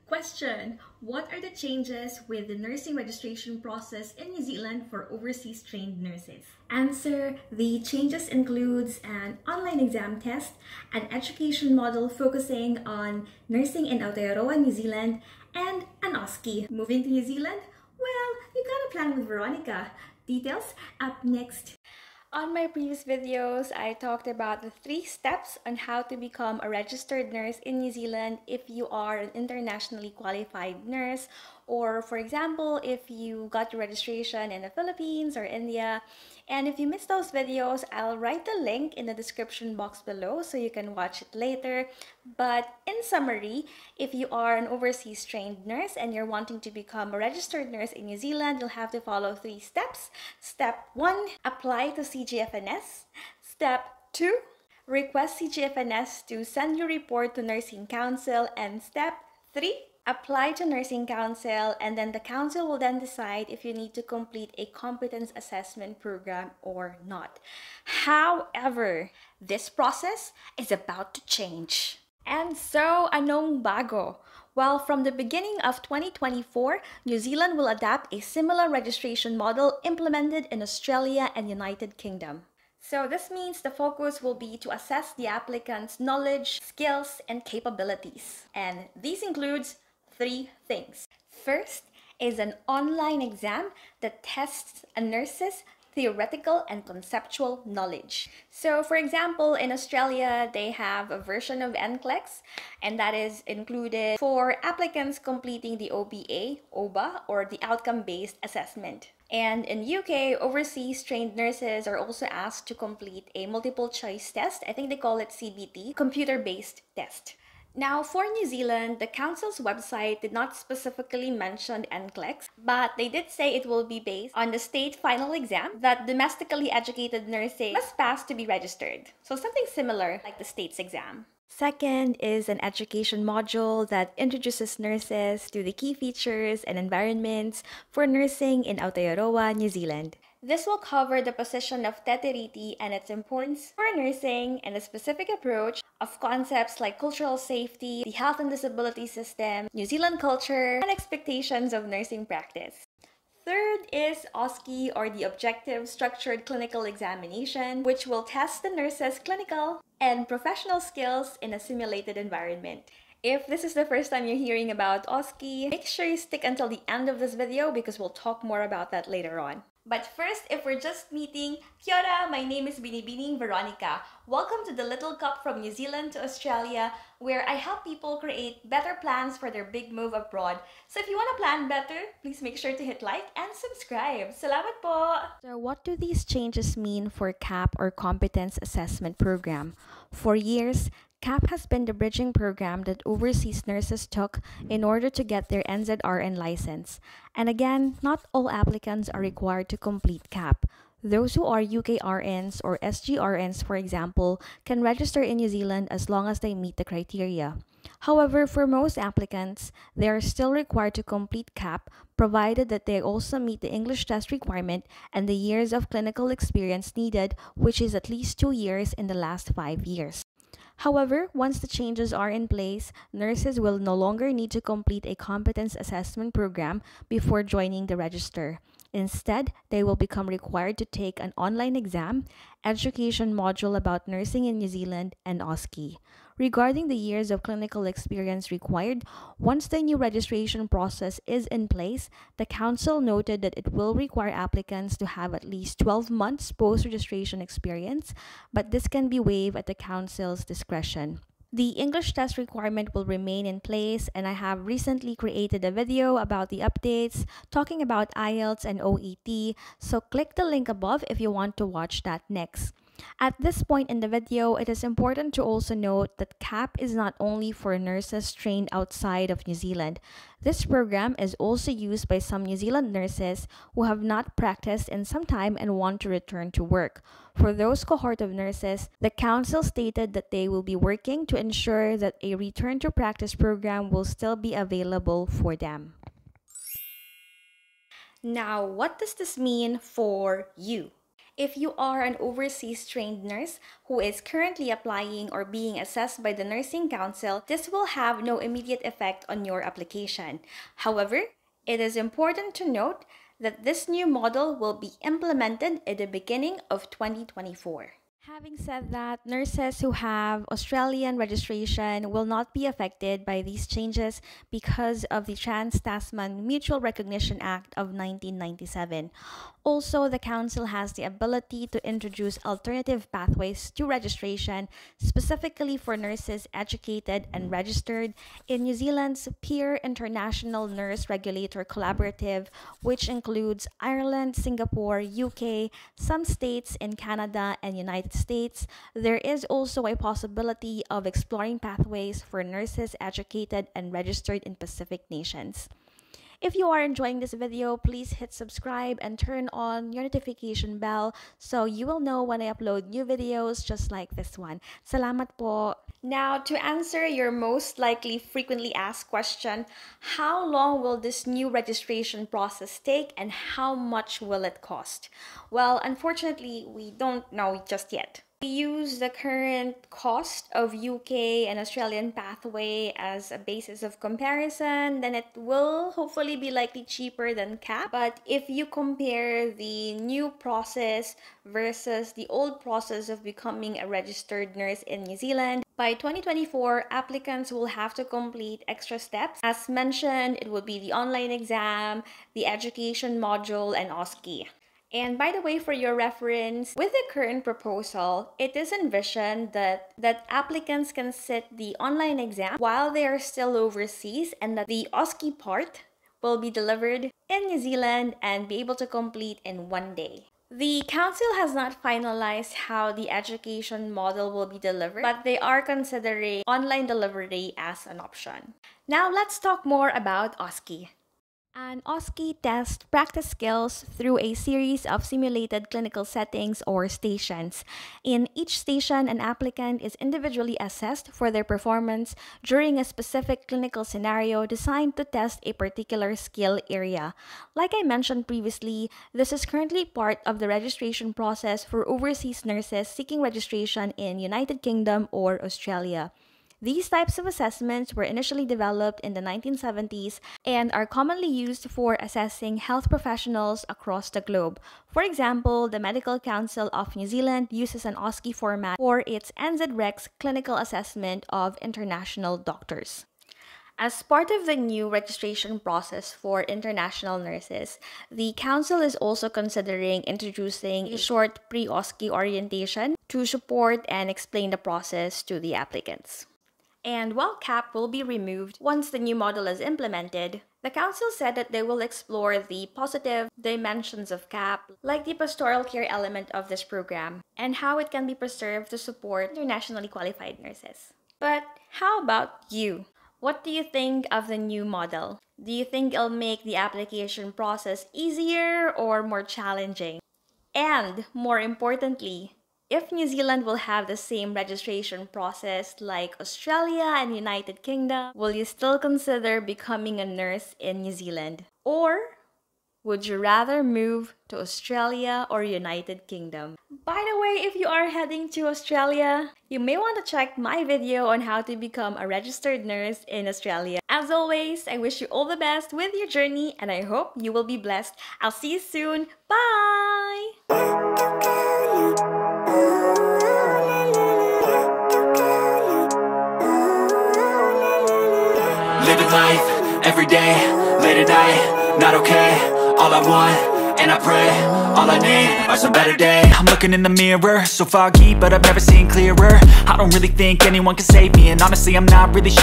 Question: what are the changes with the nursing registration process in New Zealand for overseas trained nurses? Answer: the changes includes an online exam test, an education model focusing on nursing in Aotearoa, New Zealand, and an OSCE. Moving to New Zealand? Well, you gotta plan with Veronica. Details up next. On my previous videos, I talked about the 3 steps on how to become a registered nurse in New Zealand if you are an internationally qualified nurse, or for example, if you got your registration in the Philippines or India. And if you missed those videos, I'll write the link in the description box below so you can watch it later. But in summary, if you are an overseas trained nurse and you're wanting to become a registered nurse in New Zealand, you'll have to follow 3 steps. Step 1, apply to CGFNS. Step 2, request CGFNS to send your report to Nursing Council. And step 3, apply to Nursing Council, and then the council will then decide if you need to complete a competence assessment program or not. However, this process is about to change. And so, anong bago? Well, from the beginning of 2024, New Zealand will adapt a similar registration model implemented in Australia and United Kingdom. So this means the focus will be to assess the applicant's knowledge, skills, and capabilities. And these includes 3 things. First is an online exam that tests a nurse's theoretical and conceptual knowledge. So for example, in Australia, they have a version of NCLEX, and that is included for applicants completing the OBA, or the outcome-based assessment. And in UK, overseas trained nurses are also asked to complete a multiple choice test. I think they call it CBT, computer-based test. Now, for New Zealand, the council's website did not specifically mention NCLEX, but they did say it will be based on the state final exam that domestically educated nurses must pass to be registered. So something similar like the state's exam. Second is an education module that introduces nurses to the key features and environments for nursing in Aotearoa, New Zealand. This will cover the position of teteriti and its importance for nursing and a specific approach of concepts like cultural safety, the health and disability system, New Zealand culture, and expectations of nursing practice. Third is OSCE, or the Objective Structured Clinical Examination, which will test the nurse's clinical and professional skills in a simulated environment. If this is the first time you're hearing about OSCE, make sure you stick until the end of this video because we'll talk more about that later on. But first, if we're just meeting, kia ora, my name is Binibining Veronica. Welcome to the Little Cup from New Zealand to Australia, where I help people create better plans for their big move abroad. So if you want to plan better, please make sure to hit like and subscribe. Salamat po! So what do these changes mean for CAP, or Competence Assessment Program? For years, CAP has been the bridging program that overseas nurses took in order to get their NZRN license. And again, not all applicants are required to complete CAP. Those who are UKRNs or SGRNs, for example, can register in New Zealand as long as they meet the criteria. However, for most applicants, they are still required to complete CAP, provided that they also meet the English test requirement and the years of clinical experience needed, which is at least 2 years in the last 5 years. However, once the changes are in place, nurses will no longer need to complete a competence assessment program before joining the register. Instead, they will become required to take an online exam, education module about nursing in New Zealand, and OSCE. Regarding the years of clinical experience required, once the new registration process is in place, the Council noted that it will require applicants to have at least 12 months post-registration experience, but this can be waived at the Council's discretion. The English test requirement will remain in place, and I have recently created a video about the updates talking about IELTS and OET, so click the link above if you want to watch that next. At this point in the video, it is important to also note that CAP is not only for nurses trained outside of New Zealand. This program is also used by some New Zealand nurses who have not practiced in some time and want to return to work. For those cohort of nurses, the Council stated that they will be working to ensure that a return to practice program will still be available for them. Now, what does this mean for you? If you are an overseas trained nurse who is currently applying or being assessed by the Nursing Council, this will have no immediate effect on your application. However, it is important to note that this new model will be implemented at the beginning of 2024. Having said that, nurses who have Australian registration will not be affected by these changes because of the Trans-Tasman Mutual Recognition Act of 1997. Also, the Council has the ability to introduce alternative pathways to registration, specifically for nurses educated and registered in New Zealand's peer international nurse regulator collaborative, which includes Ireland, Singapore, UK, some states in Canada and United States. There is also a possibility of exploring pathways for nurses educated and registered in Pacific nations. If you are enjoying this video, please hit subscribe and turn on your notification bell so you will know when I upload new videos just like this one. Salamat po! Now, to answer your most likely frequently asked question, how long will this new registration process take and how much will it cost? Well, unfortunately, we don't know just yet. We use the current cost of UK and Australian pathway as a basis of comparison, then it will hopefully be likely cheaper than CAP. But if you compare the new process versus the old process of becoming a registered nurse in New Zealand, by 2024, applicants will have to complete extra steps. As mentioned, it will be the online exam, the education module, and OSCE. And by the way, for your reference, with the current proposal, it is envisioned that applicants can sit the online exam while they are still overseas, and that the OSCE part will be delivered in New Zealand and be able to complete in 1 day. The Council has not finalized how the education model will be delivered, but they are considering online delivery as an option. Now let's talk more about OSCE. An OSCE tests practice skills through a series of simulated clinical settings or stations. In each station, an applicant is individually assessed for their performance during a specific clinical scenario designed to test a particular skill area. Like I mentioned previously, this is currently part of the registration process for overseas nurses seeking registration in United Kingdom or Australia. These types of assessments were initially developed in the 1970s and are commonly used for assessing health professionals across the globe. For example, the Medical Council of New Zealand uses an OSCE format for its NZREX clinical assessment of international doctors. As part of the new registration process for international nurses, the Council is also considering introducing a short pre-OSCE orientation to support and explain the process to the applicants. And while CAP will be removed once the new model is implemented, the Council said that they will explore the positive dimensions of CAP, like the pastoral care element of this program, and how it can be preserved to support internationally qualified nurses. But how about you? What do you think of the new model? Do you think it'll make the application process easier or more challenging? And more importantly, if New Zealand will have the same registration process like Australia and United Kingdom, will you still consider becoming a nurse in New Zealand? Or would you rather move to Australia or United Kingdom? By the way, if you are heading to Australia, you may want to check my video on how to become a registered nurse in Australia. As always, I wish you all the best with your journey and I hope you will be blessed. I'll see you soon. Bye! Living life, every day, late at night, not okay. All I want, and I pray, all I need are some better days. I'm looking in the mirror, so foggy, but I've never seen clearer. I don't really think anyone can save me, and honestly I'm not really sure